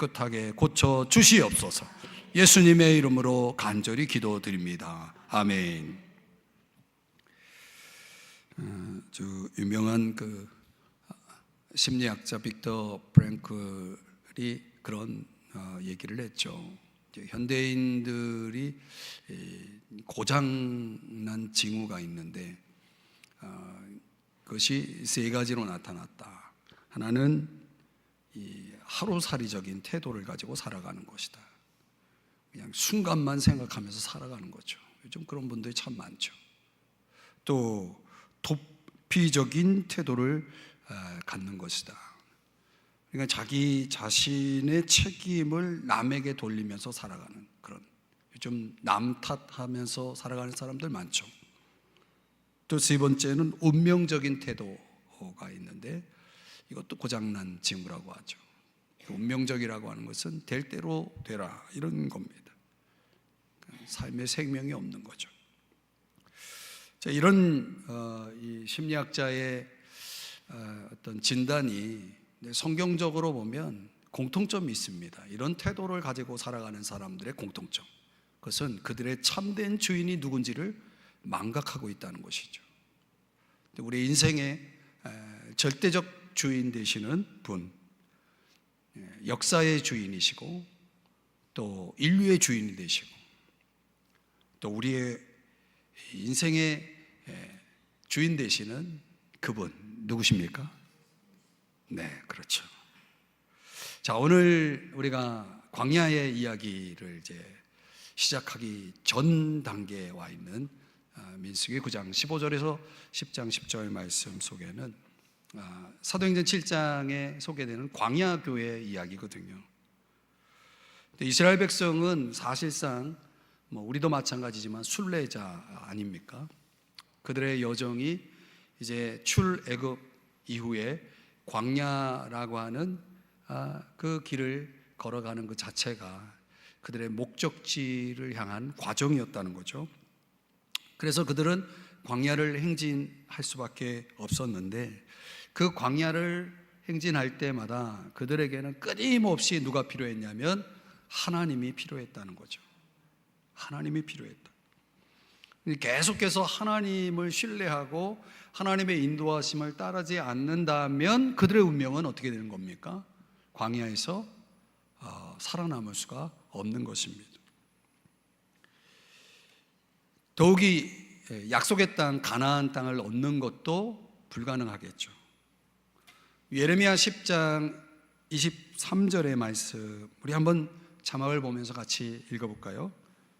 깨끗하게 고쳐 주시옵소서. 예수님의 이름으로 간절히 기도드립니다. 아멘. 유명한 심리학자 빅터 프랭클이 그런 얘기를 했죠. 현대인들이 고장난 징후가 있는데 그것이 세 가지로 나타났다. 하나는 이 하루살이적인 태도를 가지고 살아가는 것이다. 그냥 순간만 생각하면서 살아가는 거죠. 요즘 그런 분들이 참 많죠. 또 도피적인 태도를 갖는 것이다. 그러니까 자기 자신의 책임을 남에게 돌리면서 살아가는 그런, 요즘 남 탓하면서 살아가는 사람들 많죠. 또 세 번째는 운명적인 태도가 있는데 이것도 고장난 징후라고 하죠. 운명적이라고 하는 것은 될 대로 되라 이런 겁니다. 삶의 생명이 없는 거죠. 자, 이런 이 심리학자의 어떤 진단이 성경적으로 보면 공통점이 있습니다. 이런 태도를 가지고 살아가는 사람들의 공통점, 그것은 그들의 참된 주인이 누군지를 망각하고 있다는 것이죠. 우리 인생의 절대적 주인 되시는 분, 역사의 주인이시고 또 인류의 주인이 되시고 또 우리의 인생의 주인 되시는 그분 누구십니까? 네, 그렇죠. 자, 오늘 우리가 광야의 이야기를 이제 시작하기 전 단계에 와 있는 민수기 9장 15절에서 10장 10절 말씀 속에는 사도행전 7장에 소개되는 광야 교회 이야기거든요. 이스라엘 백성은 사실상 우리도 마찬가지지만 순례자 아닙니까? 그들의 여정이 이제 출애굽 이후에 광야라고 하는 그 길을 걸어가는 그 자체가 그들의 목적지를 향한 과정이었다는 거죠. 그래서 그들은 광야를 행진할 수밖에 없었는데 그 광야를 행진할 때마다 그들에게는 끊임없이 누가 필요했냐면 하나님이 필요했다는 거죠. 하나님이 필요했다. 계속해서 하나님을 신뢰하고 하나님의 인도하심을 따르지 않는다면 그들의 운명은 어떻게 되는 겁니까? 광야에서 살아남을 수가 없는 것입니다. 더욱이 약속의 땅 가나안 땅을 얻는 것도 불가능하겠죠. 예레미야 10장 23절의 말씀 우리 한번 자막을 보면서 같이 읽어볼까요?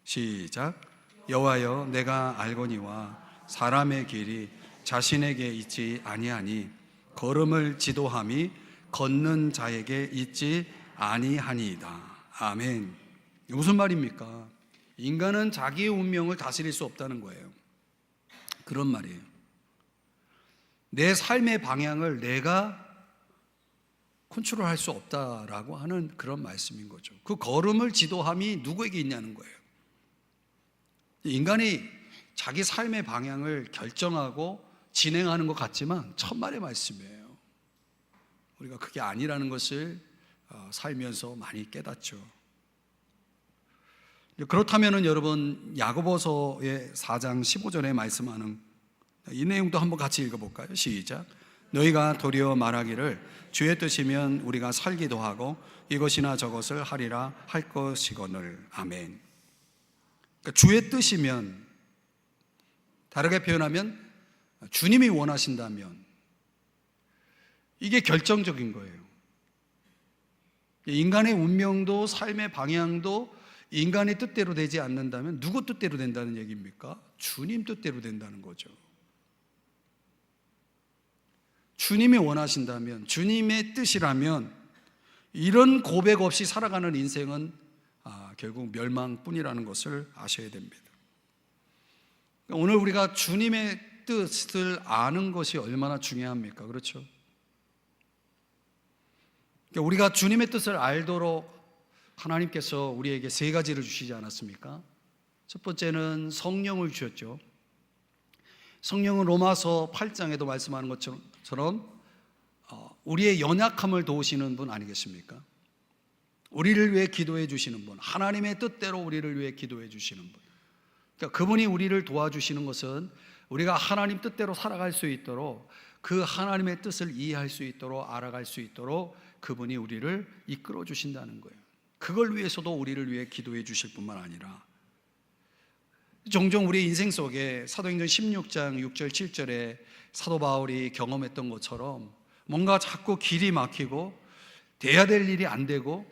시작. 여호와여, 내가 알거니와 사람의 길이 자신에게 있지 아니하니 걸음을 지도함이 걷는 자에게 있지 아니하니이다. 아멘. 무슨 말입니까? 인간은 자기의 운명을 다스릴 수 없다는 거예요. 그런 말이에요. 내 삶의 방향을 내가 컨트롤할 수 없다라고 하는 그런 말씀인 거죠. 그 걸음을 지도함이 누구에게 있냐는 거예요. 인간이 자기 삶의 방향을 결정하고 진행하는 것 같지만 천만의 말씀이에요. 우리가 그게 아니라는 것을 살면서 많이 깨닫죠. 그렇다면 여러분 야고보서의 4장 15절에 말씀하는 이 내용도 한번 같이 읽어볼까요? 시작. 너희가 도리어 말하기를 주의 뜻이면 우리가 살기도 하고 이것이나 저것을 하리라 할 것이거늘. 아멘. 그러니까 주의 뜻이면, 다르게 표현하면 주님이 원하신다면, 이게 결정적인 거예요. 인간의 운명도 삶의 방향도 인간의 뜻대로 되지 않는다면 누구 뜻대로 된다는 얘기입니까? 주님 뜻대로 된다는 거죠. 주님이 원하신다면, 주님의 뜻이라면 이런 고백 없이 살아가는 인생은 결국 멸망뿐이라는 것을 아셔야 됩니다. 오늘 우리가 주님의 뜻을 아는 것이 얼마나 중요합니까? 그렇죠? 우리가 주님의 뜻을 알도록 하나님께서 우리에게 세 가지를 주시지 않았습니까? 첫 번째는 성령을 주셨죠. 성령은 로마서 8장에도 말씀하는 것처럼 우리의 연약함을 도우시는 분 아니겠습니까? 우리를 위해 기도해 주시는 분, 하나님의 뜻대로 우리를 위해 기도해 주시는 분. 그러니까 그분이 우리를 도와주시는 것은 우리가 하나님 뜻대로 살아갈 수 있도록, 그 하나님의 뜻을 이해할 수 있도록, 알아갈 수 있도록 그분이 우리를 이끌어 주신다는 거예요. 그걸 위해서도 우리를 위해 기도해 주실 뿐만 아니라, 종종 우리 인생 속에 사도행전 16장 6절 7절에 사도 바울이 경험했던 것처럼 뭔가 자꾸 길이 막히고 돼야 될 일이 안 되고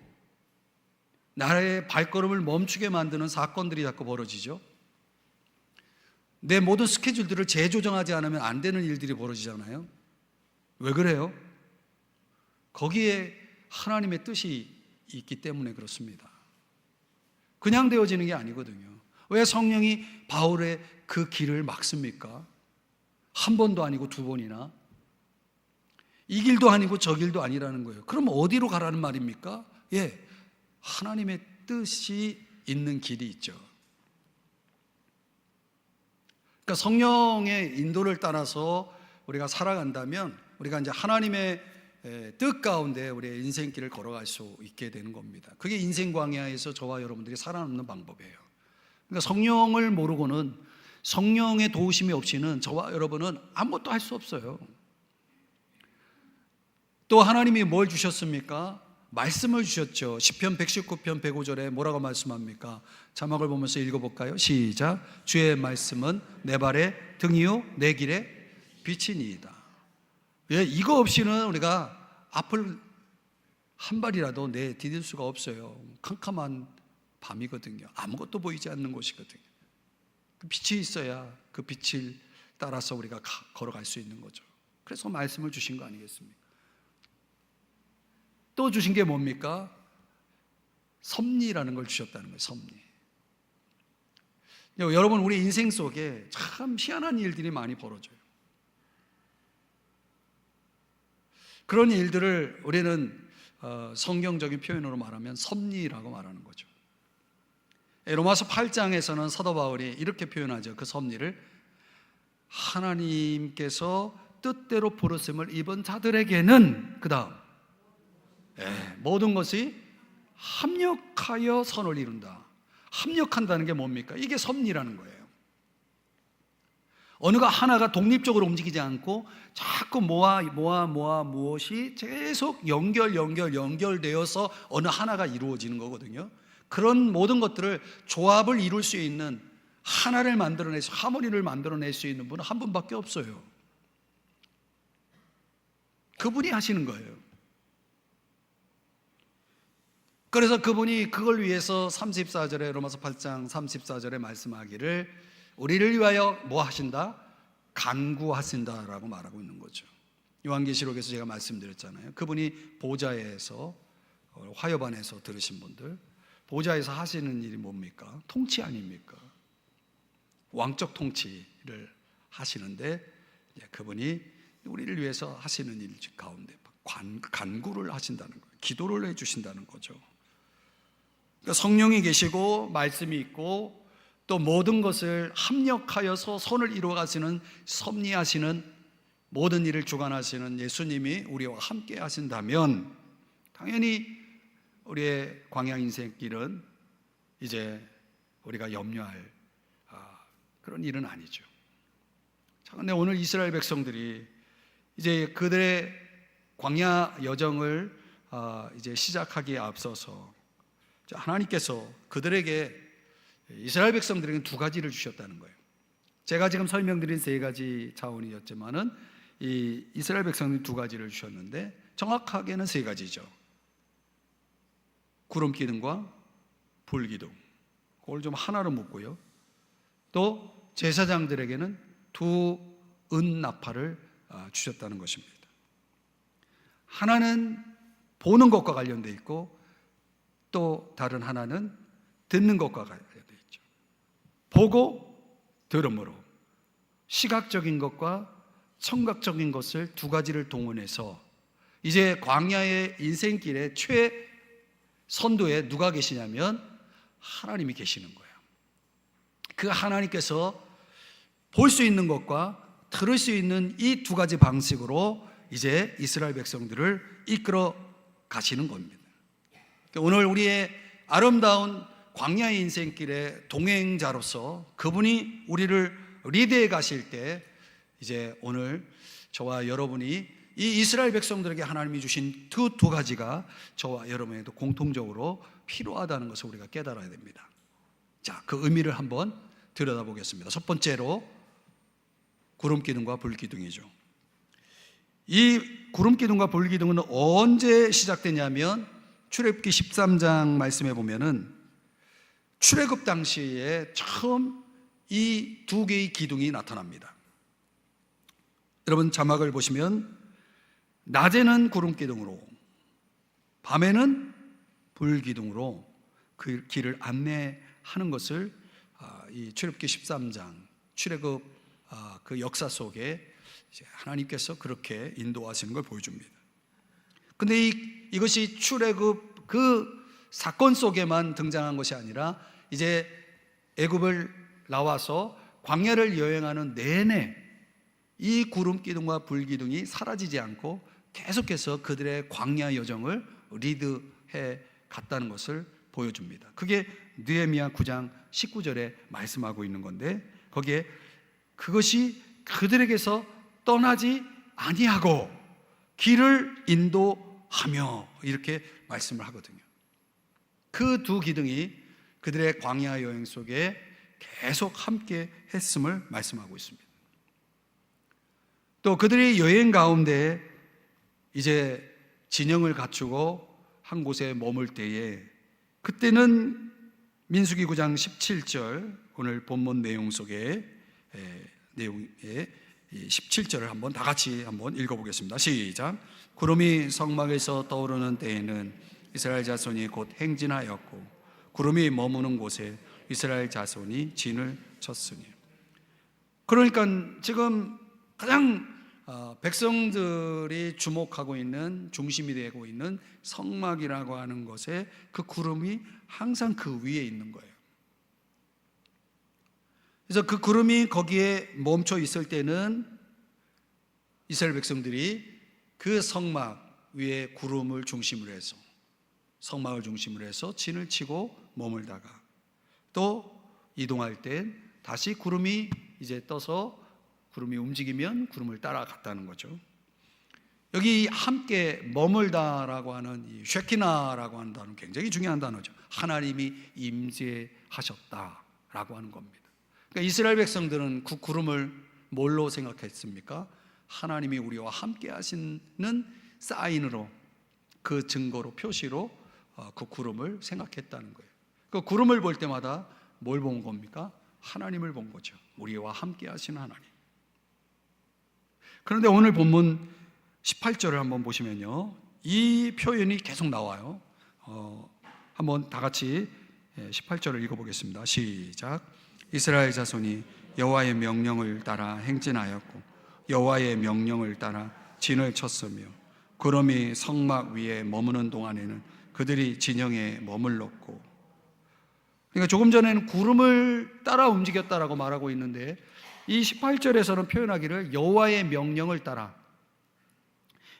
나의 발걸음을 멈추게 만드는 사건들이 자꾸 벌어지죠. 내 모든 스케줄들을 재조정하지 않으면 안 되는 일들이 벌어지잖아요. 왜 그래요? 거기에 하나님의 뜻이 있기 때문에 그렇습니다. 그냥 되어지는 게 아니거든요. 왜 성령이 바울의 그 길을 막습니까? 한 번도 아니고 두 번이나. 이 길도 아니고 저 길도 아니라는 거예요. 그럼 어디로 가라는 말입니까? 하나님의 뜻이 있는 길이 있죠. 그러니까 성령의 인도를 따라서 우리가 살아간다면 우리가 이제 하나님의 뜻 가운데 우리의 인생길을 걸어갈 수 있게 되는 겁니다. 그게 인생 광야에서 저와 여러분들이 살아남는 방법이에요. 그러니까 성령을 모르고는, 성령의 도우심이 없이는 저와 여러분은 아무것도 할 수 없어요. 또 하나님이 뭘 주셨습니까? 말씀을 주셨죠. 시편 119편 105절에 뭐라고 말씀합니까? 자막을 보면서 읽어볼까요? 시작. 주의 말씀은 내 발의 등이요 내 길의 빛이니이다. 이거 없이는 우리가 앞을 한 발이라도 내디딜 수가 없어요. 캄캄한 밤이거든요. 아무것도 보이지 않는 곳이거든요. 그 빛이 있어야 그 빛을 따라서 우리가 걸어갈 수 있는 거죠. 그래서 말씀을 주신 거 아니겠습니까? 또 주신 게 뭡니까? 섭리라는 걸 주셨다는 거예요. 섭리. 여러분, 우리 인생 속에 참 희한한 일들이 많이 벌어져요. 그런 일들을 우리는 성경적인 표현으로 말하면 섭리라고 말하는 거죠. 로마서 8장에서는 사도 바울이 이렇게 표현하죠. 그 섭리를 하나님께서 뜻대로 부르심을 입은 자들에게는 그 다음 모든 것이 합력하여 선을 이룬다. 합력한다는 게 뭡니까? 이게 섭리라는 거예요. 어느가 하나가 독립적으로 움직이지 않고 자꾸 무엇이 계속 연결되어서 어느 하나가 이루어지는 거거든요. 그런 모든 것들을 조합을 이룰 수 있는, 하나를 만들어내서 하모니를 만들어낼 수 있는 분은 한 분밖에 없어요. 그분이 하시는 거예요. 그래서 그분이 그걸 위해서 34절에, 로마서 8장 34절에 말씀하기를 우리를 위하여 뭐 하신다? 간구하신다라고 말하고 있는 거죠. 요한계시록에서 제가 말씀드렸잖아요. 그분이 보좌에서, 화협안에서 들으신 분들, 보좌에서 하시는 일이 뭡니까? 통치 아닙니까? 왕적 통치를 하시는데 그분이 우리를 위해서 하시는 일 가운데 간구를 하신다는 거예요. 기도를 해주신다는 거죠. 그러니까 성령이 계시고 말씀이 있고 또 모든 것을 합력하여서 선을 이루어가시는, 섭리하시는, 모든 일을 주관하시는 예수님이 우리와 함께 하신다면 당연히 우리의 광야 인생길은 이제 우리가 염려할 그런 일은 아니죠. 자, 근데 오늘 이스라엘 백성들이 이제 그들의 광야 여정을 이제 시작하기에 앞서서 하나님께서 그들에게, 이스라엘 백성들에게 두 가지를 주셨다는 거예요. 제가 지금 설명드린 세 가지 차원이었지만은 이 이스라엘 백성들이 두 가지를 주셨는데 정확하게는 세 가지죠. 구름 기둥과 불 기둥, 그걸 좀 하나로 묶고요. 또 제사장들에게는 두 은 나팔을 주셨다는 것입니다. 하나는 보는 것과 관련되어 있고 또 다른 하나는 듣는 것과 관련되어 있죠. 보고 들음으로 시각적인 것과 청각적인 것을 두 가지를 동원해서 이제 광야의 인생길의 최선도에 누가 계시냐면 하나님이 계시는 거예요. 그 하나님께서 볼 수 있는 것과 들을 수 있는 이 두 가지 방식으로 이제 이스라엘 백성들을 이끌어 가시는 겁니다. 오늘 우리의 아름다운 광야의 인생길의 동행자로서 그분이 우리를 리드해 가실 때, 이제 오늘 저와 여러분이 이 이스라엘 백성들에게 하나님이 주신 두 가지가 저와 여러분에도 공통적으로 필요하다는 것을 우리가 깨달아야 됩니다. 자, 그 의미를 한번 들여다보겠습니다. 첫 번째로 구름기둥과 불기둥이죠. 이 구름기둥과 불기둥은 언제 시작되냐면 출애굽기 13장 말씀해 보면은 출애굽 당시에 처음 이 두 개의 기둥이 나타납니다. 여러분 자막을 보시면 낮에는 구름기둥으로, 밤에는 불기둥으로 그 길을 안내하는 것을 이 출애굽기 13장 출애굽 그 역사 속에 하나님께서 그렇게 인도하시는 걸 보여줍니다. 근데 이것이 출애굽 그 사건 속에만 등장한 것이 아니라 이제 애굽을 나와서 광야를 여행하는 내내 이 구름기둥과 불기둥이 사라지지 않고 계속해서 그들의 광야 여정을 리드해 갔다는 것을 보여줍니다. 그게 느헤미야 9장 19절에 말씀하고 있는 건데, 거기에 그것이 그들에게서 떠나지 아니하고 길을 인도하며 이렇게 말씀을 하거든요. 그 두 기둥이 그들의 광야 여행 속에 계속 함께 했음을 말씀하고 있습니다. 또 그들의 여행 가운데 이제 진영을 갖추고 한 곳에 머물 때에, 그때는 민수기 9장 17절 오늘 본문 내용 속에 내용의 17절을 한번 다 같이 한번 읽어보겠습니다. 시작. 구름이 성막에서 떠오르는 때에는 이스라엘 자손이 곧 행진하였고 구름이 머무는 곳에 이스라엘 자손이 진을 쳤으니. 그러니까 지금 가장 백성들이 주목하고 있는, 중심이 되고 있는 성막이라고 하는 것에 그 구름이 항상 그 위에 있는 거예요. 그래서 그 구름이 거기에 멈춰 있을 때는 이스라엘 백성들이 그 성막 위에 구름을 중심으로 해서, 성막을 중심으로 해서 진을 치고 머물다가 또 이동할 땐 다시 구름이 이제 떠서 구름이 움직이면 구름을 따라갔다는 거죠. 여기 함께 머물다라고 하는 이 쉐키나라고 하는 단어는 굉장히 중요한 단어죠. 하나님이 임재하셨다라고 하는 겁니다. 그러니까 이스라엘 백성들은 그 구름을 뭘로 생각했습니까? 하나님이 우리와 함께 하시는 사인으로, 그 증거로, 표시로 그 구름을 생각했다는 거예요. 그 구름을 볼 때마다 뭘 본 겁니까? 하나님을 본 거죠. 우리와 함께 하시는 하나님. 그런데 오늘 본문 18절을 한번 보시면요, 이 표현이 계속 나와요. 한번 다 같이 18절을 읽어보겠습니다. 시작. 이스라엘 자손이 여호와의 명령을 따라 행진하였고 여호와의 명령을 따라 진을 쳤으며 구름이 성막 위에 머무는 동안에는 그들이 진영에 머물렀고. 그러니까 조금 전에는 구름을 따라 움직였다라고 말하고 있는데 이 18절에서는 표현하기를 여호와의 명령을 따라,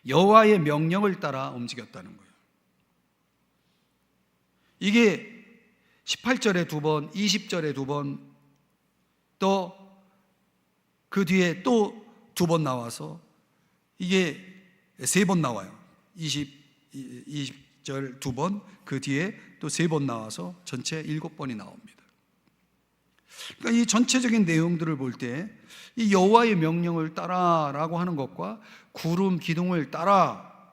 여호와의 명령을 따라 움직였다는 거예요. 이게 18절에 두 번, 20절에 두 번, 또 그 뒤에 또 두 번 나와서 이게 세 번 나와요. 20절 두 번, 그 뒤에 또 세 번 나와서 전체 7번이 나옵니다. 그러니까 이 전체적인 내용들을 볼 때 이 여호와의 명령을 따라라고 하는 것과 구름 기둥을 따라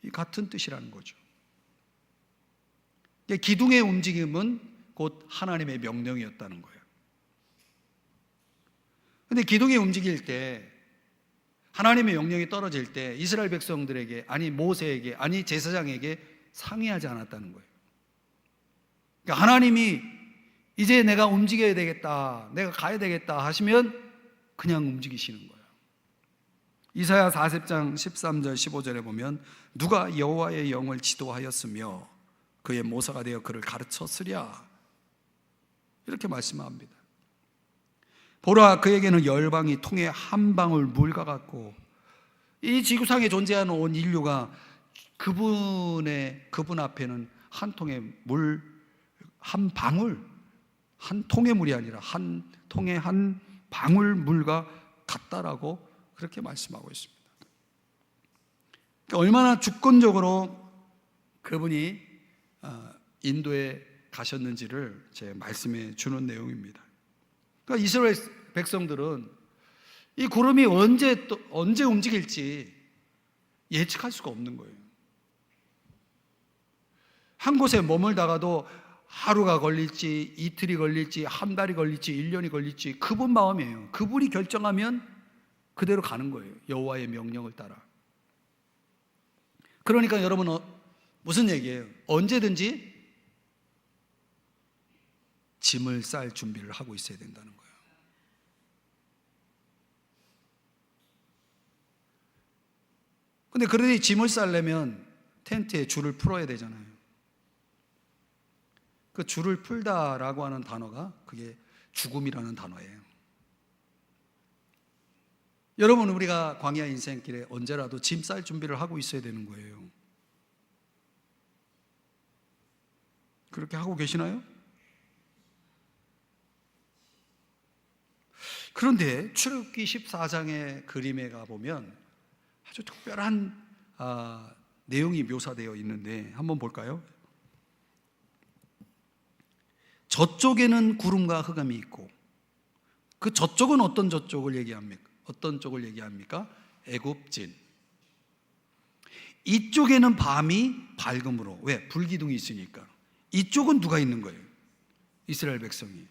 이 같은 뜻이라는 거죠. 기둥의 움직임은 곧 하나님의 명령이었다는 거예요. 그런데 기둥이 움직일 때, 하나님의 명령이 떨어질 때 이스라엘 백성들에게, 아니 모세에게, 아니 제사장에게 상의하지 않았다는 거예요. 그러니까 하나님이 이제 내가 움직여야 되겠다, 내가 가야 되겠다 하시면 그냥 움직이시는 거예요. 이사야 40장 13절 15절에 보면 누가 여호와의 영을 지도하였으며 그의 모사가 되어 그를 가르쳤으랴, 이렇게 말씀합니다. 보라, 그에게는 열방이 통에 한 방울 물과 같고, 이 지구상에 존재하는 온 인류가 그분 앞에는 한 통의 물, 한 방울, 한 통의 물이 아니라 한 통의 한 방울 물과 같다라고 그렇게 말씀하고 있습니다. 그러니까 얼마나 주권적으로 그분이 인도에 가셨는지를 제 말씀해 주는 내용입니다. 그러니까 이스라엘 백성들은 이 구름이 언제 움직일지 예측할 수가 없는 거예요. 한 곳에 머물다가도 하루가 걸릴지, 이틀이 걸릴지, 한 달이 걸릴지, 1년이 걸릴지 그분 마음이에요. 그분이 결정하면 그대로 가는 거예요. 여호와의 명령을 따라. 그러니까 여러분 무슨 얘기예요? 언제든지 짐을 쌀 준비를 하고 있어야 된다는 거예요. 근데 그러니 짐을 싸려면 텐트에 줄을 풀어야 되잖아요. 그 줄을 풀다라고 하는 단어가 그게 죽음이라는 단어예요. 여러분, 우리가 광야 인생길에 언제라도 짐 쌀 준비를 하고 있어야 되는 거예요. 그렇게 하고 계시나요? 그런데 출애굽기 14장의 그림에 가보면 아주 특별한 내용이 묘사되어 있는데 한번 볼까요? 저쪽에는 구름과 흑암이 있고, 그 저쪽은 어떤 저쪽을 얘기합니까? 어떤 쪽을 얘기합니까? 애굽진. 이쪽에는 밤이 밝음으로. 왜? 불기둥이 있으니까. 이쪽은 누가 있는 거예요? 이스라엘 백성이.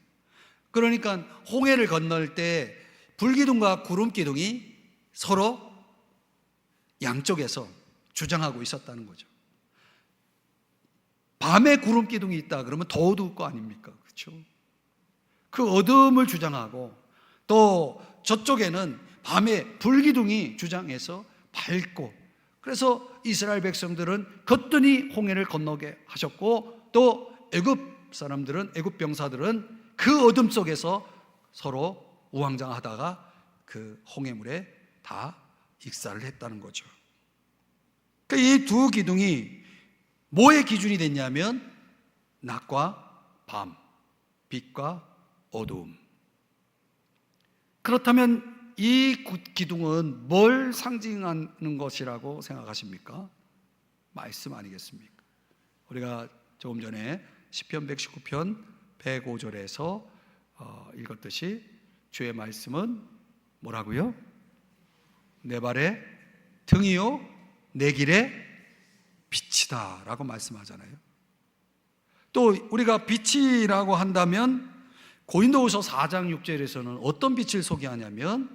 그러니까 홍해를 건널 때 불기둥과 구름기둥이 서로 양쪽에서 주장하고 있었다는 거죠. 밤에 구름기둥이 있다 그러면 더 어두울 거 아닙니까? 그렇죠? 그 어둠을 주장하고, 또 저쪽에는 밤에 불기둥이 주장해서 밝고, 그래서 이스라엘 백성들은 거뜬히 홍해를 건너게 하셨고, 또 애굽 사람들은, 애굽 병사들은 그 어둠 속에서 서로 우왕좌왕하다가 그 홍해물에 다 익사를 했다는 거죠. 그러니까 이 두 기둥이 뭐의 기준이 됐냐면 낮과 밤, 빛과 어두움. 그렇다면 이 기둥은 뭘 상징하는 것이라고 생각하십니까? 말씀 아니겠습니까? 우리가 조금 전에 시편 119편 105절에서 읽었듯이 주의 말씀은 뭐라고요? 내 발의 등이요 내 길의 빛이다 라고 말씀하잖아요. 또 우리가 빛이라고 한다면 고린도후서 4장 6절에서는 어떤 빛을 소개하냐면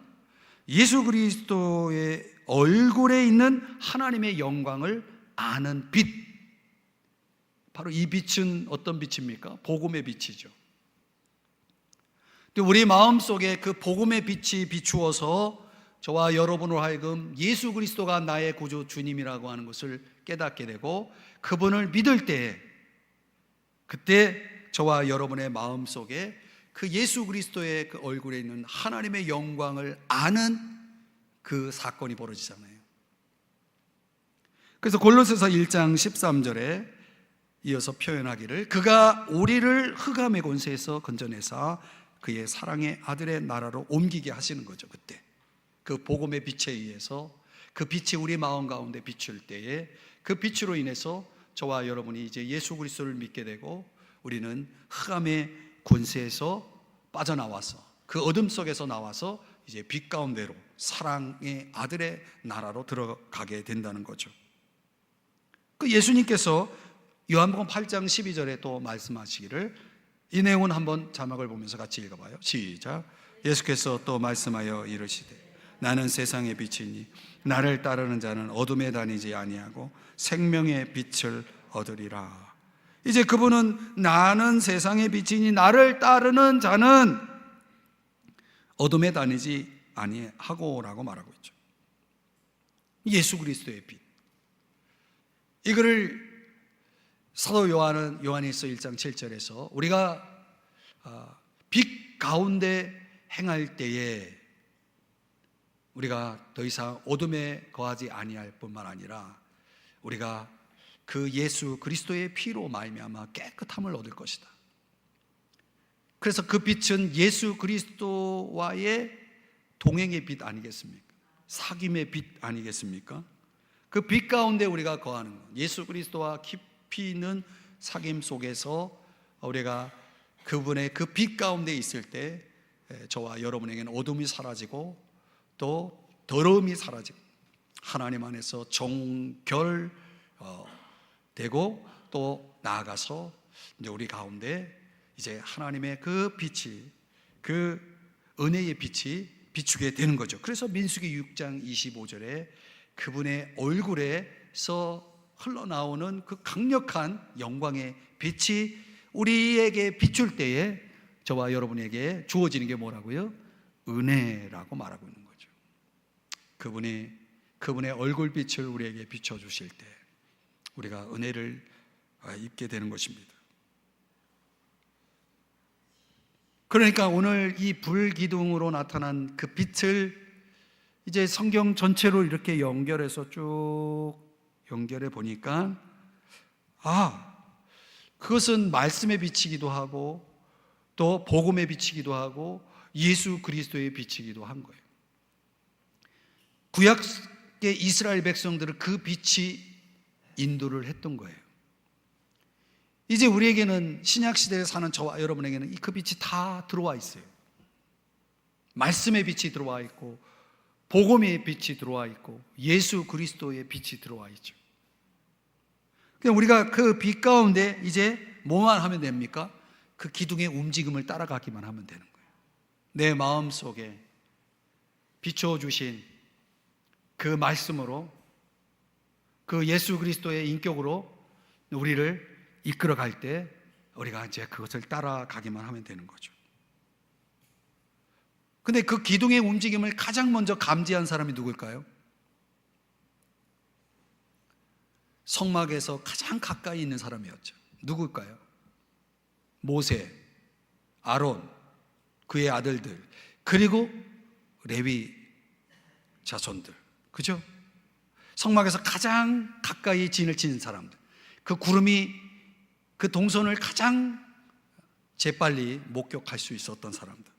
예수 그리스도의 얼굴에 있는 하나님의 영광을 아는 빛. 바로 이 빛은 어떤 빛입니까? 복음의 빛이죠. 우리 마음속에 그 복음의 빛이 비추어서 저와 여러분으로 하여금 예수 그리스도가 나의 구주 주님이라고 하는 것을 깨닫게 되고, 그분을 믿을 때에 그때 저와 여러분의 마음속에 그 예수 그리스도의 그 얼굴에 있는 하나님의 영광을 아는 그 사건이 벌어지잖아요. 그래서 골로새서 1장 13절에 이어서 표현하기를, 그가 우리를 흑암의 권세에서 건져내사 그의 사랑의 아들의 나라로 옮기게 하시는 거죠. 그때 그 복음의 빛에 의해서 그 빛이 우리 마음 가운데 비출 때에 그 빛으로 인해서 저와 여러분이 이제 예수 그리스도를 믿게 되고, 우리는 흑암의 권세에서 빠져나와서 그 어둠 속에서 나와서 이제 빛 가운데로 사랑의 아들의 나라로 들어가게 된다는 거죠. 그 예수님께서 요한복음 8장 12절에 또 말씀하시기를, 이 내용은 한번 자막을 보면서 같이 읽어봐요. 시작. 예수께서 또 말씀하여 이르시되 나는 세상의 빛이니 나를 따르는 자는 어둠에 다니지 아니하고 생명의 빛을 얻으리라. 이제 그분은 나는 세상의 빛이니 나를 따르는 자는 어둠에 다니지 아니하고라고 말하고 있죠. 예수 그리스도의 빛. 이거를 사도 요한은 요한일서 1장 7절에서 우리가 빛 가운데 행할 때에 우리가 더 이상 어둠에 거하지 아니할 뿐만 아니라 우리가 그 예수 그리스도의 피로 말미암아 깨끗함을 얻을 것이다. 그래서 그 빛은 예수 그리스도와의 동행의 빛 아니겠습니까? 사귐의 빛 아니겠습니까? 그 빛 가운데 우리가 거하는 것, 예수 그리스도와 깊이 있는 사귐 속에서 우리가 그분의 그 빛 가운데 있을 때 저와 여러분에게는 어둠이 사라지고 또 더러움이 사라지고 하나님 안에서 정결되고 또 나아가서 이제 우리 가운데 이제 하나님의 그 빛이, 그 은혜의 빛이 비추게 되는 거죠. 그래서 민수기 6장 25절에 그분의 얼굴에서 흘러나오는 그 강력한 영광의 빛이 우리에게 비출 때에 저와 여러분에게 주어지는 게 뭐라고요? 은혜라고 말하고 있는 거죠. 그분의 얼굴빛을 우리에게 비춰주실 때 우리가 은혜를 입게 되는 것입니다. 그러니까 오늘 이 불기둥으로 나타난 그 빛을 이제 성경 전체로 이렇게 연결해서 쭉 연결해 보니까 그것은 말씀의 빛이기도 하고 또 복음의 빛이기도 하고 예수 그리스도의 빛이기도 한 거예요. 구약의 이스라엘 백성들을 그 빛이 인도를 했던 거예요. 이제 우리에게는 신약시대에 사는 저와 여러분에게는 그 빛이 다 들어와 있어요. 말씀의 빛이 들어와 있고 복음의 빛이 들어와 있고 예수 그리스도의 빛이 들어와 있죠. 그냥 우리가 그 빛 가운데 이제 뭐만 하면 됩니까? 그 기둥의 움직임을 따라가기만 하면 되는 거예요. 내 마음속에 비춰주신 그 말씀으로 그 예수 그리스도의 인격으로 우리를 이끌어 갈 때 우리가 이제 그것을 따라가기만 하면 되는 거죠. 근데 그 기둥의 움직임을 가장 먼저 감지한 사람이 누굴까요? 성막에서 가장 가까이 있는 사람이었죠. 누굴까요? 모세, 아론, 그의 아들들, 그리고 레위 자손들. 그죠? 성막에서 가장 가까이 진을 치는 사람들, 그 구름이 그 동선을 가장 재빨리 목격할 수 있었던 사람들.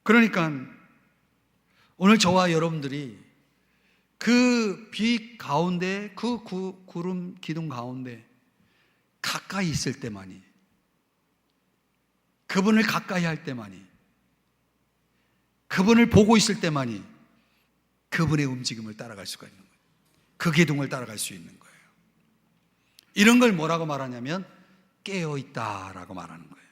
그러니까 오늘 저와 여러분들이 그 빛 가운데, 그 구름 기둥 가운데 가까이 있을 때만이, 그분을 가까이 할 때만이, 그분을 보고 있을 때만이 그분의 움직임을 따라갈 수가 있는 거예요. 그 기둥을 따라갈 수 있는 거예요. 이런 걸 뭐라고 말하냐면 깨어있다라고 말하는 거예요.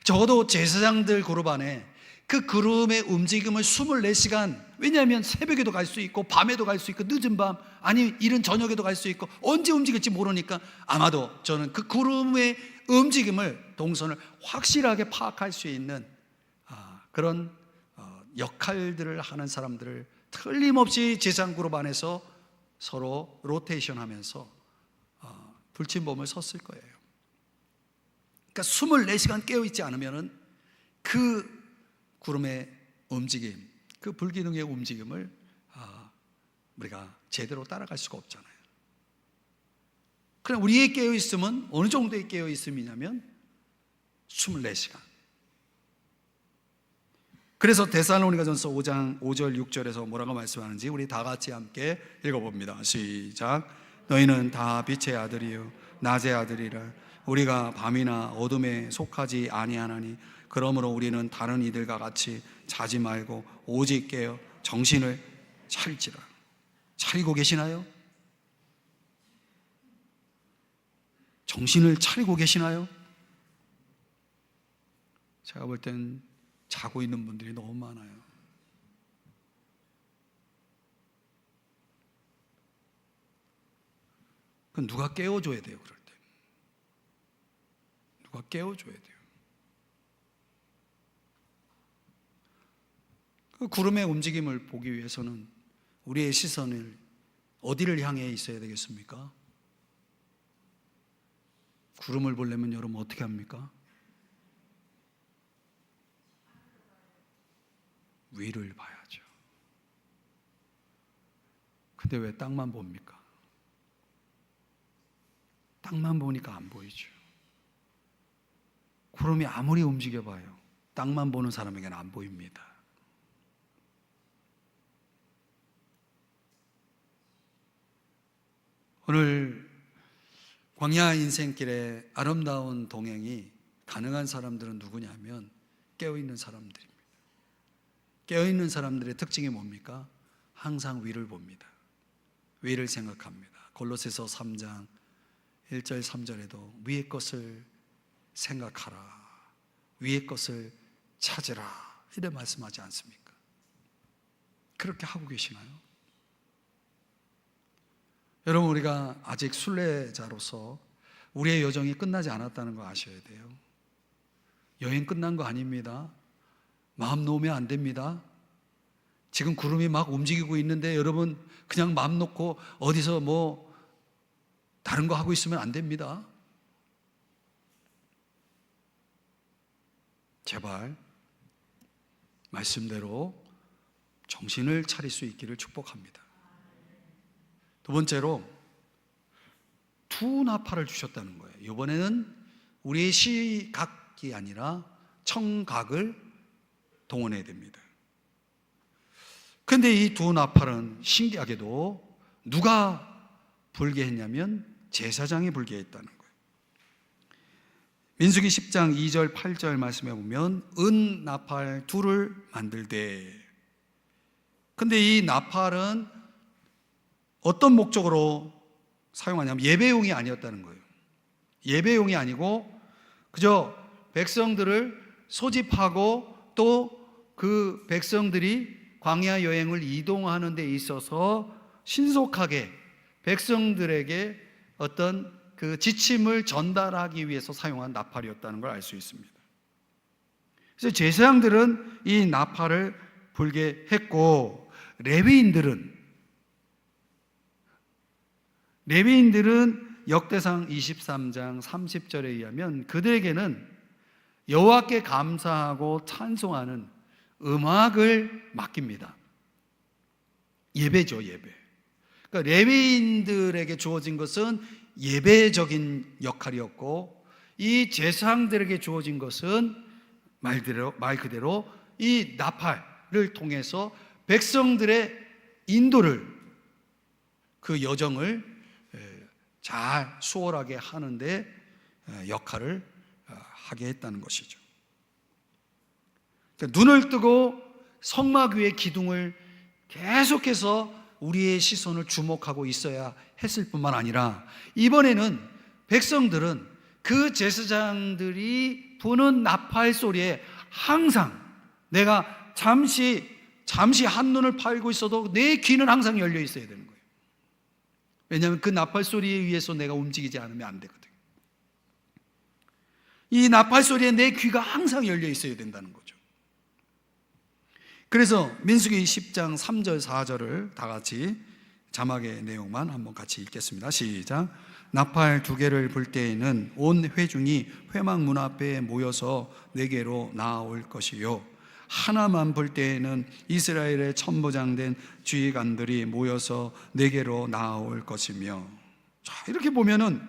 적어도 제사장들 그룹 안에 그 구름의 움직임을 24시간, 왜냐하면 새벽에도 갈 수 있고 밤에도 갈 수 있고 늦은 밤, 아니 이른 저녁에도 갈 수 있고 언제 움직일지 모르니까 아마도 저는 그 구름의 움직임을, 동선을 확실하게 파악할 수 있는 그런 역할들을 하는 사람들을 틀림없이 제사장 그룹 안에서 서로 로테이션 하면서 불침범을 섰을 거예요. 그러니까 24시간 깨어있지 않으면 그 구름의 움직임, 그 불기둥의 움직임을 우리가 제대로 따라갈 수가 없잖아요. 그럼 우리의 깨어있음은 어느 정도의 깨어있음이냐면 24시간. 그래서 데살로니가전서 5장 5절 6절에서 뭐라고 말씀하는지 우리 다 같이 함께 읽어봅니다. 시작. 너희는 다 빛의 아들이요 낮의 아들이라. 우리가 밤이나 어둠에 속하지 아니하나니 그러므로 우리는 다른 이들과 같이 자지 말고 오직 깨어 정신을 차릴지라. 차리고 계시나요? 정신을 차리고 계시나요? 제가 볼 땐 자고 있는 분들이 너무 많아요. 그럼 누가 깨워줘야 돼요, 그럴 때. 누가 깨워줘야 돼요. 그 구름의 움직임을 보기 위해서는 우리의 시선을 어디를 향해 있어야 되겠습니까? 구름을 보려면 여러분 어떻게 합니까? 위를 봐야죠. 근데 왜 땅만 봅니까? 땅만 보니까 안 보이죠. 구름이 아무리 움직여봐요, 땅만 보는 사람에게는 안 보입니다. 오늘 광야 인생길에 아름다운 동행이 가능한 사람들은 누구냐면 깨어있는 사람들입니다. 깨어있는 사람들의 특징이 뭡니까? 항상 위를 봅니다. 위를 생각합니다. 골로새서 3장 1절 3절에도 위의 것을 생각하라, 위의 것을 찾으라, 이래 말씀하지 않습니까? 그렇게 하고 계시나요? 여러분, 우리가 아직 순례자로서 우리의 여정이 끝나지 않았다는 거 아셔야 돼요. 여행 끝난 거 아닙니다. 마음 놓으면 안 됩니다. 지금 구름이 막 움직이고 있는데 여러분 그냥 마음 놓고 어디서 뭐 다른 거 하고 있으면 안 됩니다. 제발 말씀대로 정신을 차릴 수 있기를 축복합니다. 두 번째로 투나팔을 주셨다는 거예요. 이번에는 우리의 시각이 아니라 청각을 동원해야 됩니다. 그런데 이 두 나팔은 신기하게도 누가 불게 했냐면 제사장이 불게 했다는 거예요. 민수기 10장 2절 8절 말씀에 보면 은 나팔 둘을 만들되, 근데 이 나팔은 어떤 목적으로 사용하냐면 예배용이 아니었다는 거예요. 예배용이 아니고 그저 백성들을 소집하고 또 그 백성들이 광야 여행을 이동하는 데 있어서 신속하게 백성들에게 어떤 그 지침을 전달하기 위해서 사용한 나팔이었다는 걸 알 수 있습니다. 그래서 제사장들은 이 나팔을 불게 했고, 레위인들은 역대상 23장 30절에 의하면 그들에게는 여호와께 감사하고 찬송하는 음악을 맡깁니다. 예배죠, 예배. 그러니까 레위인들에게 주어진 것은 예배적인 역할이었고, 이 제사장들에게 주어진 것은 말 그대로 이 나팔을 통해서 백성들의 인도를, 그 여정을 잘 수월하게 하는데 역할을 하게 했다는 것이죠. 눈을 뜨고 성막 위의 기둥을 계속해서 우리의 시선을 주목하고 있어야 했을 뿐만 아니라, 이번에는 백성들은 그 제사장들이 부는 나팔 소리에 항상, 내가 잠시 한눈을 팔고 있어도 내 귀는 항상 열려 있어야 되는 거예요. 왜냐하면 그 나팔 소리에 의해서 내가 움직이지 않으면 안 되거든요. 이 나팔 소리에 내 귀가 항상 열려 있어야 된다는 거죠. 그래서 민수기 10장 3절 4절을 다 같이 자막의 내용만 한번 같이 읽겠습니다. 시작. 나팔 두 개를 불 때에는 온 회중이 회막 문 앞에 모여서 내게로 나아올 것이요, 하나만 불 때에는 이스라엘의 천부장된 지휘관들이 모여서 내게로 나아올 것이며. 자, 이렇게 보면은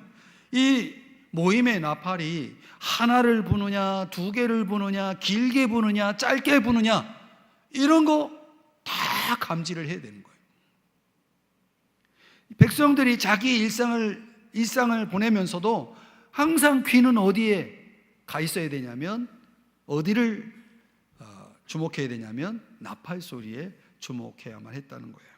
이 모임의 나팔이 하나를 부느냐, 두 개를 부느냐, 길게 부느냐, 짧게 부느냐, 이런 거 다 감지를 해야 되는 거예요. 백성들이 자기 일상을 보내면서도 항상 귀는 어디에 가 있어야 되냐면, 어디를 주목해야 되냐면 나팔 소리에 주목해야만 했다는 거예요.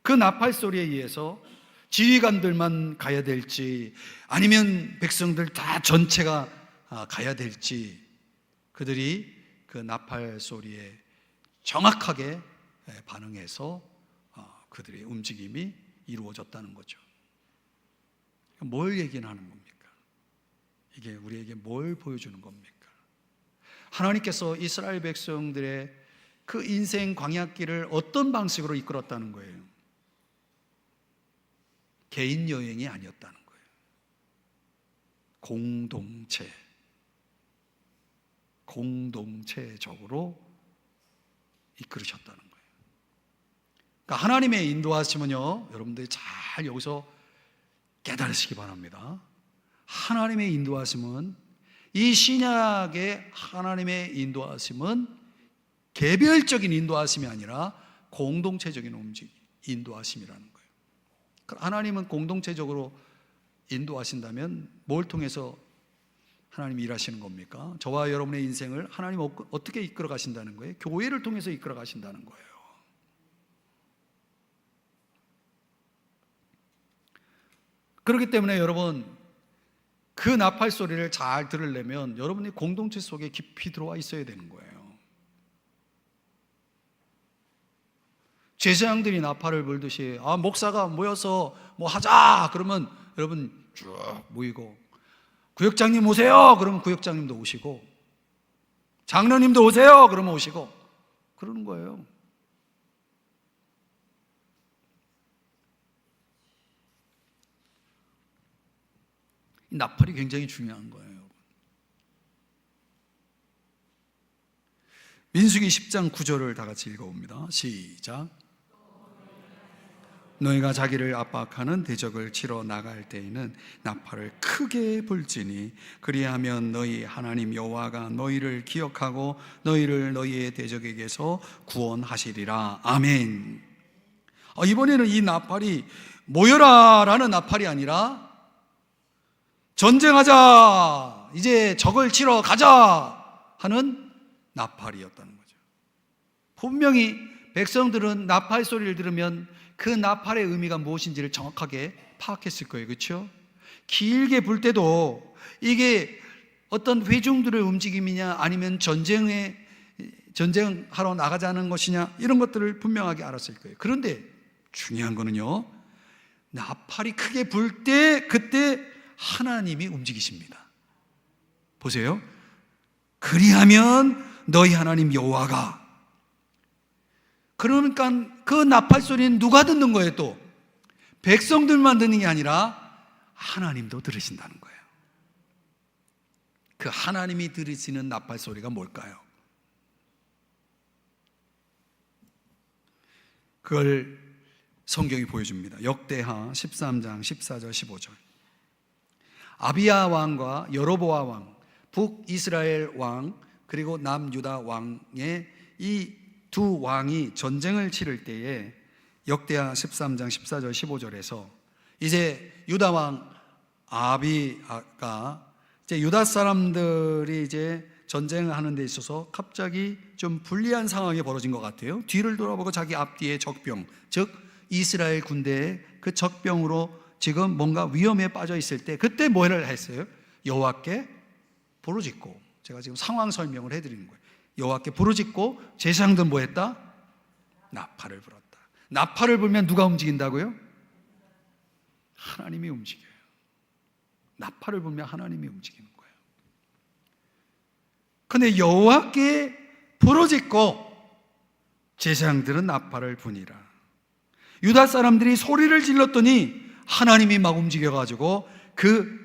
그 나팔 소리에 의해서 지휘관들만 가야 될지 아니면 백성들 다 전체가 가야 될지, 그들이 그 나팔 소리에 정확하게 반응해서 그들의 움직임이 이루어졌다는 거죠. 뭘 얘기하는 겁니까? 이게 우리에게 뭘 보여주는 겁니까? 하나님께서 이스라엘 백성들의 그 인생 광야길을 어떤 방식으로 이끌었다는 거예요? 개인 여행이 아니었다는 거예요. 공동체적으로 이끌으셨다는 거예요. 그러니까 하나님의 인도하심은요, 여러분들이 잘 여기서 깨달으시기 바랍니다. 하나님의 인도하심은, 이 신약의 하나님의 인도하심은 개별적인 인도하심이 아니라 공동체적인 인도하심이라는 거예요. 하나님은 공동체적으로 인도하신다면 뭘 통해서 하나님이 일하시는 겁니까? 저와 여러분의 인생을 하나님 어떻게 이끌어 가신다는 거예요? 교회를 통해서 이끌어 가신다는 거예요. 그렇기 때문에 여러분, 그 나팔 소리를 잘 들으려면 여러분이 공동체 속에 깊이 들어와 있어야 되는 거예요. 제사장들이 나팔을 불듯이 목사가 모여서 뭐 하자 그러면 여러분 쭉 모이고, 구역장님 오세요 그러면 구역장님도 오시고, 장로님도 오세요 그러면 오시고 그러는 거예요. 나팔이 굉장히 중요한 거예요. 민수기 10장 9절을 다 같이 읽어봅니다. 시작. 너희가 자기를 압박하는 대적을 치러 나갈 때에는 나팔을 크게 불지니 그리하면 너희 하나님 여호와가 너희를 기억하고 너희를 너희의 대적에게서 구원하시리라. 아멘. 이번에는 이 나팔이 모여라라는 나팔이 아니라 전쟁하자, 이제 적을 치러 가자 하는 나팔이었다는 거죠. 분명히 백성들은 나팔 소리를 들으면 그 나팔의 의미가 무엇인지를 정확하게 파악했을 거예요. 그렇죠? 길게 불 때도 이게 어떤 회중들의 움직임이냐 아니면 전쟁하러 나가자는 것이냐, 이런 것들을 분명하게 알았을 거예요. 그런데 중요한 거는요, 나팔이 크게 불 때 그때 하나님이 움직이십니다. 보세요. 그리하면 너희 하나님 여호와가, 그러니까 그 나팔 소리는 누가 듣는 거예요? 또 백성들만 듣는 게 아니라 하나님도 들으신다는 거예요. 그 하나님이 들으시는 나팔 소리가 뭘까요? 그걸 성경이 보여줍니다. 역대하 13장 14절 15절. 아비야 왕과 여로보아 왕, 북이스라엘 왕, 그리고 남유다 왕의 이 두 왕이 전쟁을 치를 때에 역대하 13장 14절 15절에서 이제 유다 왕 아비가 이제 유다 사람들이 이제 전쟁을 하는 데 있어서 갑자기 좀 불리한 상황이 벌어진 것 같아요. 뒤를 돌아보고 자기 앞뒤에 적병, 즉 이스라엘 군대의 그 적병으로 지금 뭔가 위험에 빠져 있을 때 그때 뭐를 했어요? 여호와께 부르짖고, 제가 지금 상황 설명을 해드리는 거예요. 여호와께 부르짖고 제사장들은 뭐 했다? 나팔을 불었다. 나팔을 불면 누가 움직인다고요? 하나님이 움직여요. 나팔을 불면 하나님이 움직이는 거예요. 그런데 여호와께 부르짖고 제사장들은 나팔을 부니라. 유다 사람들이 소리를 질렀더니 하나님이 막 움직여가지고 그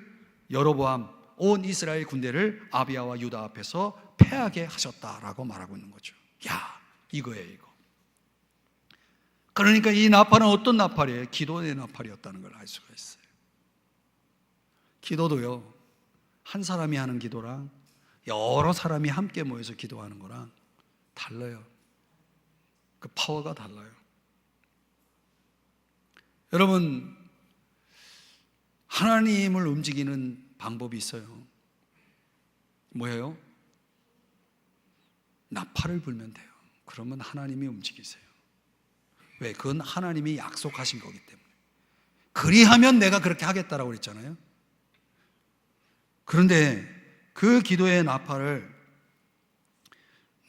여로보암 온 이스라엘 군대를 아비야와 유다 앞에서 패하게 하셨다라고 말하고 있는 거죠. 야, 이거예요, 이거. 그러니까 이 나팔은 어떤 나팔이에요? 기도의 나팔이었다는 걸 알 수가 있어요. 기도도요, 한 사람이 하는 기도랑 여러 사람이 함께 모여서 기도하는 거랑 달라요. 그 파워가 달라요. 여러분, 하나님을 움직이는 방법이 있어요. 뭐예요? 나팔을 불면 돼요. 그러면 하나님이 움직이세요. 왜? 그건 하나님이 약속하신 거기 때문에. 그리하면 내가 그렇게 하겠다라고 그랬잖아요. 그런데 그 기도의 나팔을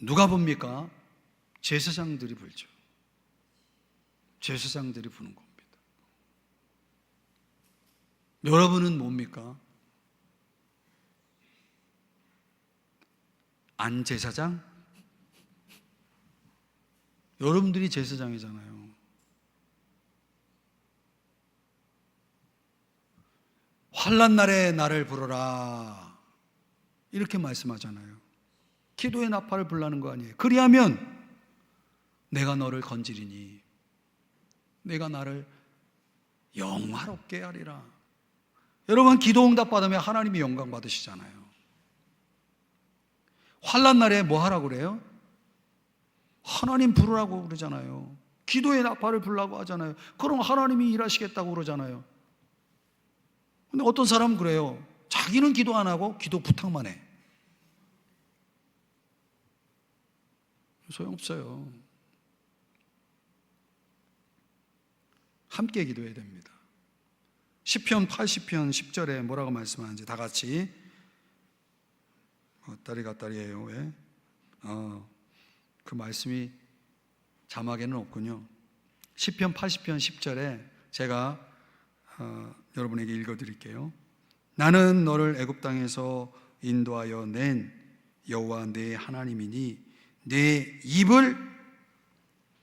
누가 붑니까? 제사장들이 불죠. 제사장들이 부는 겁니다. 여러분은 뭡니까? 안 제사장? 여러분들이 제사장이잖아요. 환난 날에 나를 부르라 이렇게 말씀하잖아요. 기도의 나팔을 불라는 거 아니에요. 그리하면 내가 너를 건지리니 내가 나를 영화롭게 하리라. 여러분, 기도 응답 받으면 하나님이 영광 받으시잖아요. 환난 날에 뭐 하라고 그래요? 하나님 부르라고 그러잖아요. 기도의 나팔을 불라고 하잖아요. 그럼 하나님이 일하시겠다고 그러잖아요. 근데 어떤 사람은 그래요. 자기는 기도 안 하고 기도 부탁만 해. 소용없어요. 함께 기도해야 됩니다. 시편 80편 10절에 뭐라고 말씀하는지 다 같이. 딸이에요. 왜? 그 말씀이 자막에는 없군요. 시편 80편 10절에 제가 여러분에게 읽어드릴게요. 나는 너를 애굽 땅에서 인도하여 낸 여호와 내 하나님이니 내 입을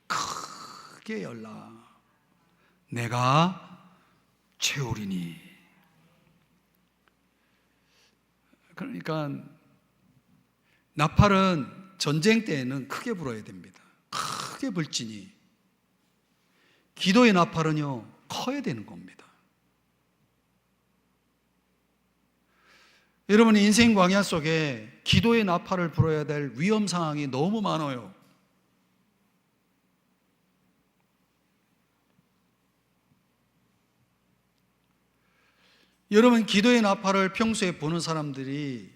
크게 열라. 내가 채우리니. 그러니까 나팔은 전쟁 때에는 크게 불어야 됩니다. 크게 불지니. 기도의 나팔은요, 커야 되는 겁니다. 여러분, 인생 광야 속에 기도의 나팔을 불어야 될 위험 상황이 너무 많아요. 여러분, 기도의 나팔을 평소에 부는 사람들이,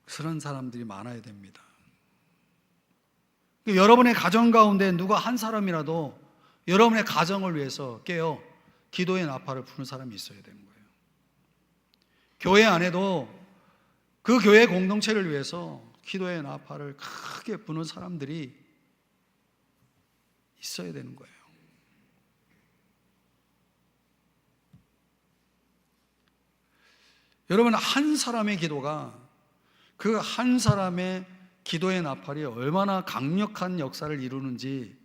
그런 사람들이 많아야 됩니다. 여러분의 가정 가운데 누가 한 사람이라도 여러분의 가정을 위해서 깨어 기도의 나팔을 부는 사람이 있어야 되는 거예요. 교회 안에도 그 교회 공동체를 위해서 기도의 나팔을 크게 부는 사람들이 있어야 되는 거예요. 여러분, 한 사람의 기도가, 그 한 사람의 기도의 나팔이 얼마나 강력한 역사를 이루는지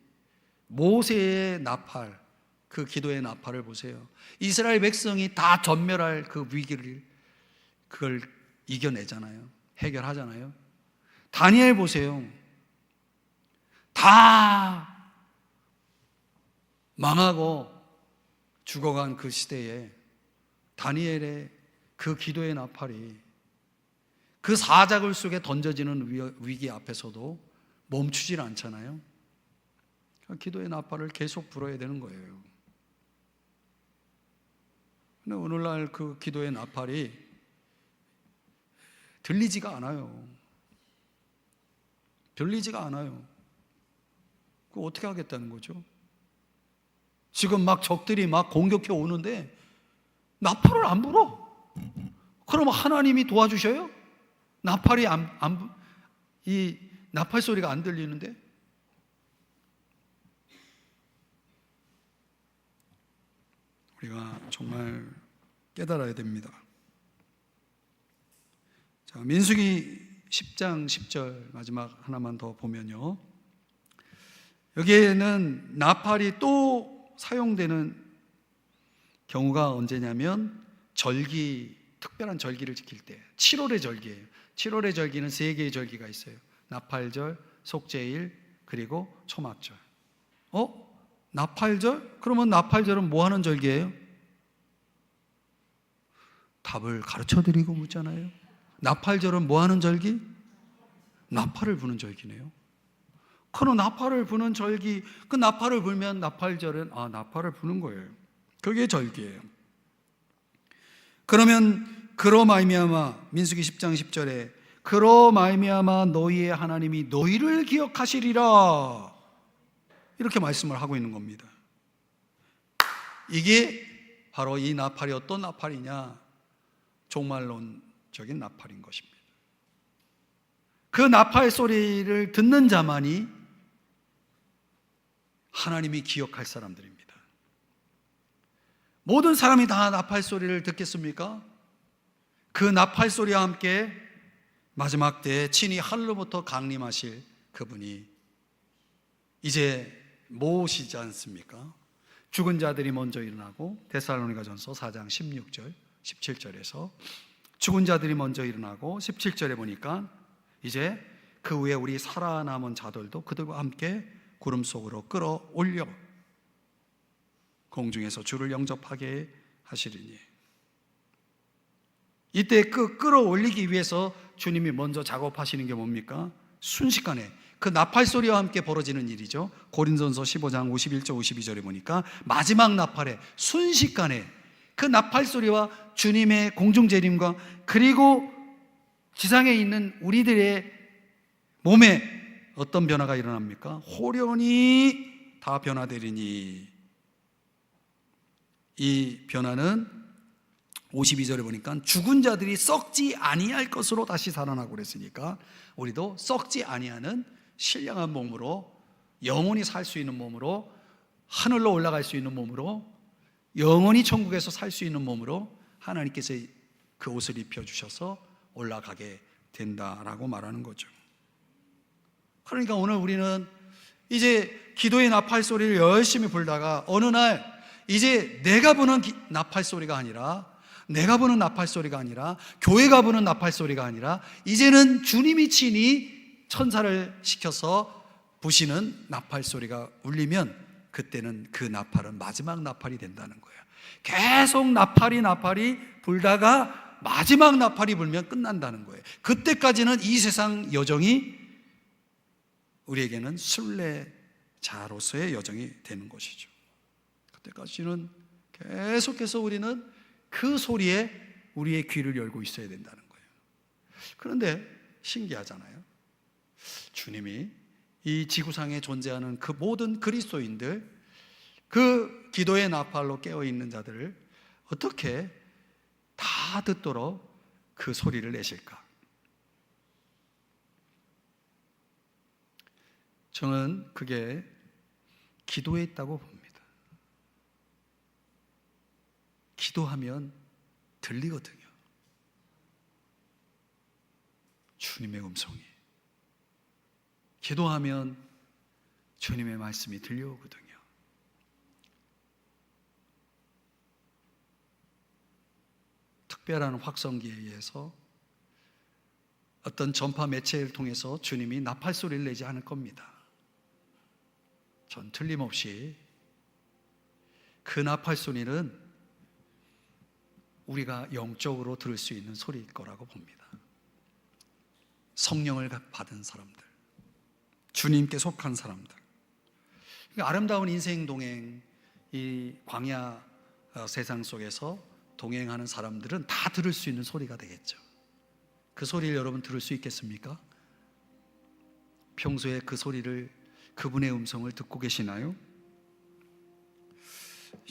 모세의 나팔, 그 기도의 나팔을 보세요. 이스라엘 백성이 다 전멸할 그 위기를, 그걸 이겨내잖아요. 해결하잖아요. 다니엘 보세요. 다 망하고 죽어간 그 시대에 다니엘의 그 기도의 나팔이 그 사자굴 속에 던져지는 위기 앞에서도 멈추질 않잖아요. 기도의 나팔을 계속 불어야 되는 거예요. 근데 오늘날 그 기도의 나팔이 들리지가 않아요. 들리지가 않아요. 그거 어떻게 하겠다는 거죠? 지금 막 적들이 막 공격해 오는데 나팔을 안 불어. 그러면 하나님이 도와주셔요? 나팔이 이 나팔 소리가 안 들리는데? 우리가 정말 깨달아야 됩니다. 자, 민수기 10장 10절 마지막 하나만 더 보면요. 여기에는 나팔이 또 사용되는 경우가 언제냐면 절기, 특별한 절기를 지킬 때, 7월의 절기예요. 7월의 절기는 3개의 절기가 있어요. 나팔절, 속죄일, 그리고 초막절. 나팔절? 그러면 나팔절은 뭐 하는 절기예요? 답을 가르쳐 드리고 묻잖아요. 나팔절은 뭐 하는 절기? 나팔을 부는 절기네요. 그럼 나팔을 부는 절기, 그 나팔을 불면 나팔절은 나팔을 부는 거예요. 그게 절기예요. 그러면 그로 말미암아, 민수기 10장 10절에 그로 말미암아 너희의 하나님이 너희를 기억하시리라, 이렇게 말씀을 하고 있는 겁니다. 이게 바로 이 나팔이 어떤 나팔이냐? 종말론적인 나팔인 것입니다. 그 나팔 소리를 듣는 자만이 하나님이 기억할 사람들입니다. 모든 사람이 다 나팔 소리를 듣겠습니까? 그 나팔 소리와 함께 마지막 때에 친히 하늘로부터 강림하실 그분이 이제 모시지 않습니까? 죽은 자들이 먼저 일어나고, 데살로니가전서 4장 16절 17절에서 죽은 자들이 먼저 일어나고, 17절에 보니까 이제 그 후에 우리 살아남은 자들도 그들과 함께 구름 속으로 끌어올려 공중에서 주를 영접하게 하시리니. 이때 그 끌어올리기 위해서 주님이 먼저 작업하시는 게 뭡니까? 순식간에 그 나팔 소리와 함께 벌어지는 일이죠. 고린도전서 15장 51절 52절에 보니까 마지막 나팔에 순식간에 그 나팔 소리와 주님의 공중 재림과 그리고 지상에 있는 우리들의 몸에 어떤 변화가 일어납니까? 호련히 다 변화되리니. 이 변화는 52절에 보니까 죽은 자들이 썩지 아니할 것으로 다시 살아나고 그랬으니까 우리도 썩지 아니하는 신령한 몸으로, 영원히 살 수 있는 몸으로, 하늘로 올라갈 수 있는 몸으로, 영원히 천국에서 살 수 있는 몸으로 하나님께서 그 옷을 입혀주셔서 올라가게 된다라고 말하는 거죠. 그러니까 오늘 우리는 이제 기도의 나팔 소리를 열심히 불다가 어느 날 이제 내가 부는 나팔 소리가 아니라, 내가 부는 나팔 소리가 아니라, 교회가 부는 나팔 소리가 아니라 이제는 주님이 친히 천사를 시켜서 부시는 나팔 소리가 울리면 그때는 그 나팔은 마지막 나팔이 된다는 거예요. 계속 나팔이 불다가 마지막 나팔이 불면 끝난다는 거예요. 그때까지는 이 세상 여정이 우리에게는 순례자로서의 여정이 되는 것이죠. 그때까지는 계속해서 우리는 그 소리에 우리의 귀를 열고 있어야 된다는 거예요. 그런데 신기하잖아요. 주님이 이 지구상에 존재하는 그 모든 그리스도인들, 그 기도의 나팔로 깨어있는 자들을 어떻게 다 듣도록 그 소리를 내실까? 저는 그게 기도에 있다고 봅니다. 기도하면 들리거든요. 주님의 음성이. 기도하면 주님의 말씀이 들려오거든요. 특별한 확성기에 의해서 어떤 전파 매체를 통해서 주님이 나팔 소리를 내지 않을 겁니다. 전 틀림없이 그 나팔 소리는 우리가 영적으로 들을 수 있는 소리일 거라고 봅니다. 성령을 받은 사람들, 주님께 속한 사람들, 아름다운 인생 동행, 이 광야 세상 속에서 동행하는 사람들은 다 들을 수 있는 소리가 되겠죠. 그 소리를 여러분 들을 수 있겠습니까? 평소에 그 소리를, 그분의 음성을 듣고 계시나요?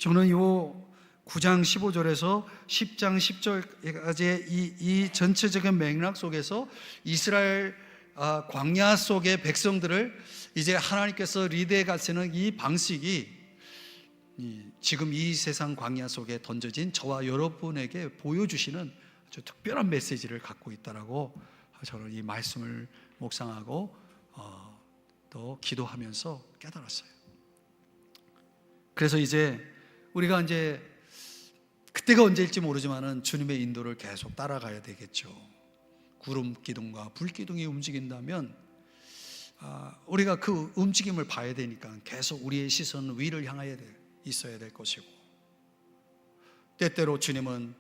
저는 요 9장 15절에서 10장 10절까지의 이 전체적인 맥락 속에서 이스라엘 광야 속의 백성들을 이제 하나님께서 리드해 가시는 이 방식이 지금 이 세상 광야 속에 던져진 저와 여러분에게 보여주시는 아주 특별한 메시지를 갖고 있다라고 저는 이 말씀을 묵상하고 또 기도하면서 깨달았어요. 그래서 이제 우리가 이제 그때가 언제일지 모르지만은 주님의 인도를 계속 따라가야 되겠죠. 구름 기둥과 불 기둥이 움직인다면 우리가 그 움직임을 봐야 되니까 계속 우리의 시선은 위를 향하여 있어야 될 것이고, 때때로 주님은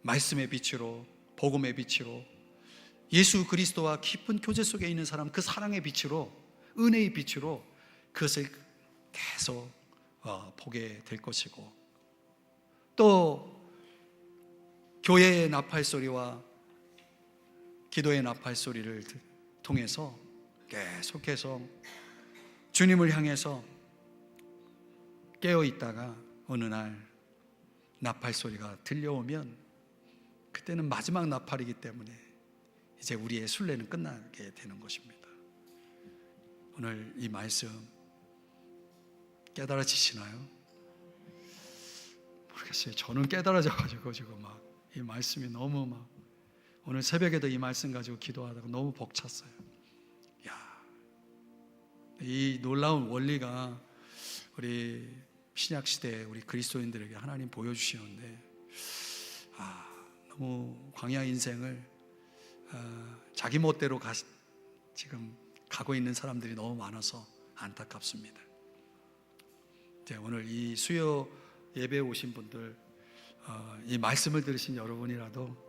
말씀의 빛으로, 복음의 빛으로, 예수 그리스도와 깊은 교제 속에 있는 사람, 그 사랑의 빛으로, 은혜의 빛으로 그것을 계속 보게 될 것이고, 또 교회의 나팔 소리와 기도의 나팔 소리를 통해서 계속해서 주님을 향해서 깨어 있다가 어느 날 나팔 소리가 들려오면 그때는 마지막 나팔이기 때문에 이제 우리의 순례는 끝나게 되는 것입니다. 오늘 이 말씀 깨달아지시나요? 모르겠어요. 저는 깨달아져가지고 지금 막 이 말씀이 너무 막 오늘 새벽에도 이 말씀 가지고 기도하다가 너무 벅찼어요. 이 놀라운 원리가 우리 신약 시대에 우리 그리스도인들에게 하나님 보여주시는데, 너무 광야 인생을 자기 멋대로 지금 가고 있는 사람들이 너무 많아서 안타깝습니다. 오늘 이 수요 예배에 오신 분들, 이 말씀을 들으신 여러분이라도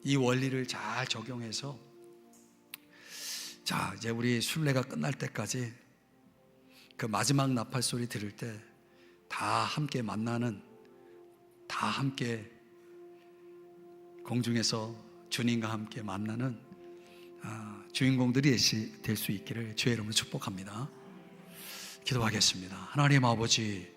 이 원리를 잘 적용해서 자, 이제 우리 순례가 끝날 때까지 그 마지막 나팔 소리 들을 때 다 함께 만나는, 다 함께 공중에서 주님과 함께 만나는 주인공들이 될 수 있기를 주의 이름으로 축복합니다. 기도하겠습니다. 하나님 아버지,